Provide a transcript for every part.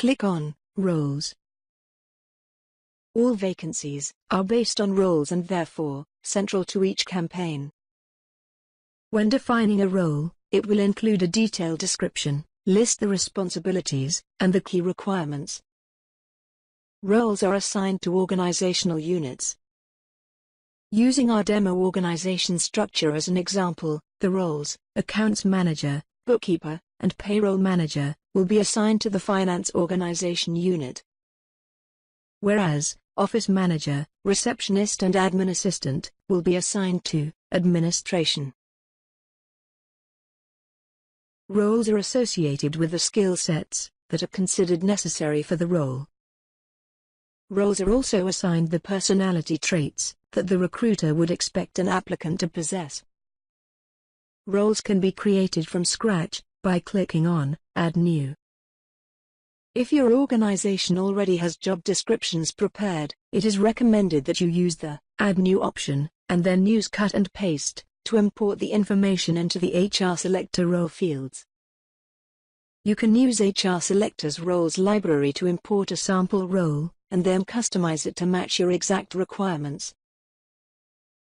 Click on Roles. All vacancies are based on roles and therefore central to each campaign. When defining a role, it will include a detailed description, list the responsibilities, and the key requirements. Roles are assigned to organizational units. Using our demo organization structure as an example, the roles, accounts manager, bookkeeper, and payroll manager, will be assigned to the finance organization unit. Whereas, office manager, receptionist and admin assistant, will be assigned to administration. Roles are associated with the skill sets that are considered necessary for the role. Roles are also assigned the personality traits that the recruiter would expect an applicant to possess. Roles can be created from scratch by clicking on Add New. If your organization already has job descriptions prepared, it is recommended that you use the Add New option, and then use Cut and Paste to import the information into the HR Selector role fields. You can use HR Selector's roles library to import a sample role, and then customize it to match your exact requirements.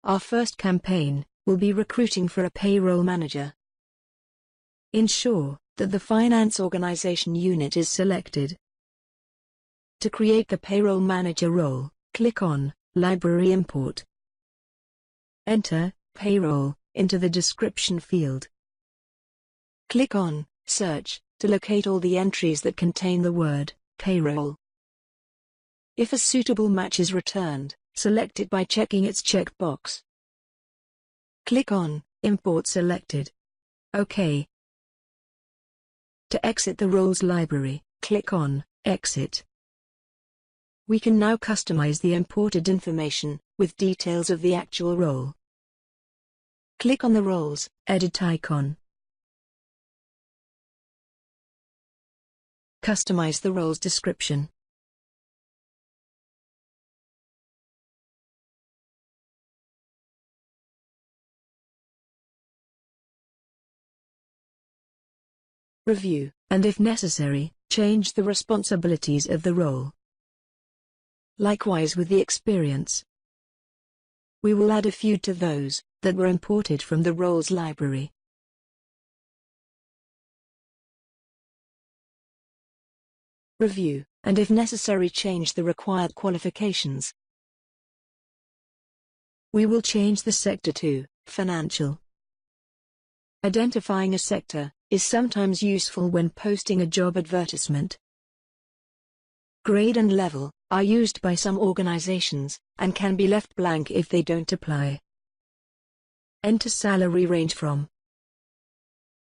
Our first campaign will be recruiting for a payroll manager. Ensure that the finance organization unit is selected. To create the payroll manager role, click on Library Import. Enter Payroll into the description field. Click on Search to locate all the entries that contain the word payroll. If a suitable match is returned, select it by checking its checkbox. Click on Import Selected. OK. To exit the roles library, click on Exit. We can now customize the imported information with details of the actual role. Click on the Roles Edit icon. Customize the role's description. Review, and if necessary, change the responsibilities of the role. Likewise with the experience. We will add a few to those that were imported from the roles library. Review, and if necessary change the required qualifications. We will change the sector to financial. Identifying a sector is sometimes useful when posting a job advertisement. Grade and level are used by some organizations and can be left blank if they don't apply. Enter salary range from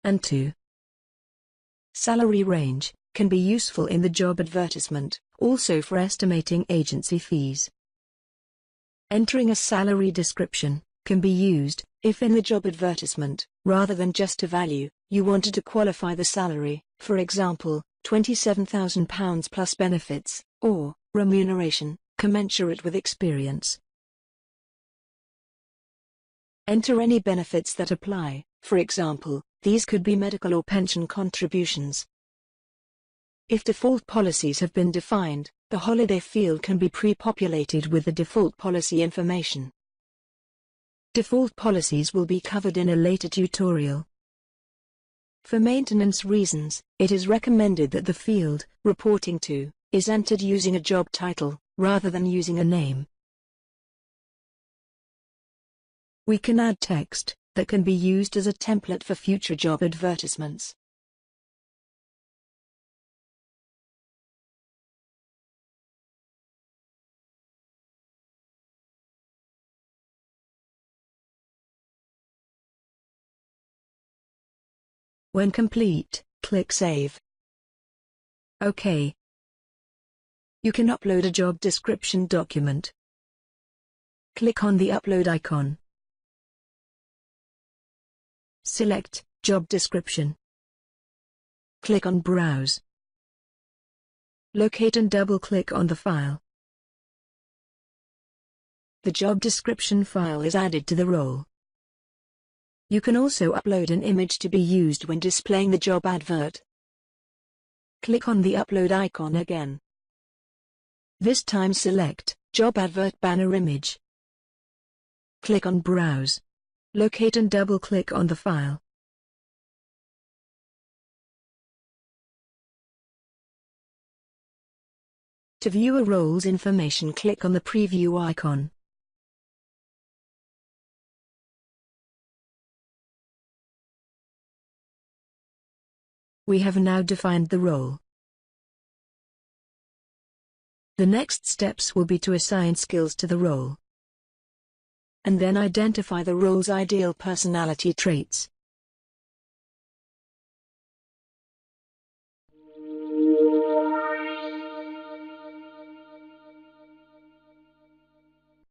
and to. Salary range can be useful in the job advertisement, also for estimating agency fees. Entering a salary description can be used if in the job advertisement, rather than just a value, you wanted to qualify the salary, for example, £27,000 plus benefits, or remuneration, commensurate with experience. Enter any benefits that apply, for example, these could be medical or pension contributions. If default policies have been defined, the holiday field can be pre-populated with the default policy information. Default policies will be covered in a later tutorial. For maintenance reasons, it is recommended that the field, reporting to, is entered using a job title, rather than using a name. We can add text that can be used as a template for future job advertisements. When complete, click Save. OK. You can upload a job description document. Click on the Upload icon. Select Job Description. Click on Browse. Locate and double-click on the file. The job description file is added to the role. You can also upload an image to be used when displaying the job advert. Click on the upload icon again. This time select Job Advert Banner Image. Click on Browse. Locate and double-click on the file. To view a role's information, click on the preview icon. We have now defined the role. The next steps will be to assign skills to the role, and then identify the role's ideal personality traits.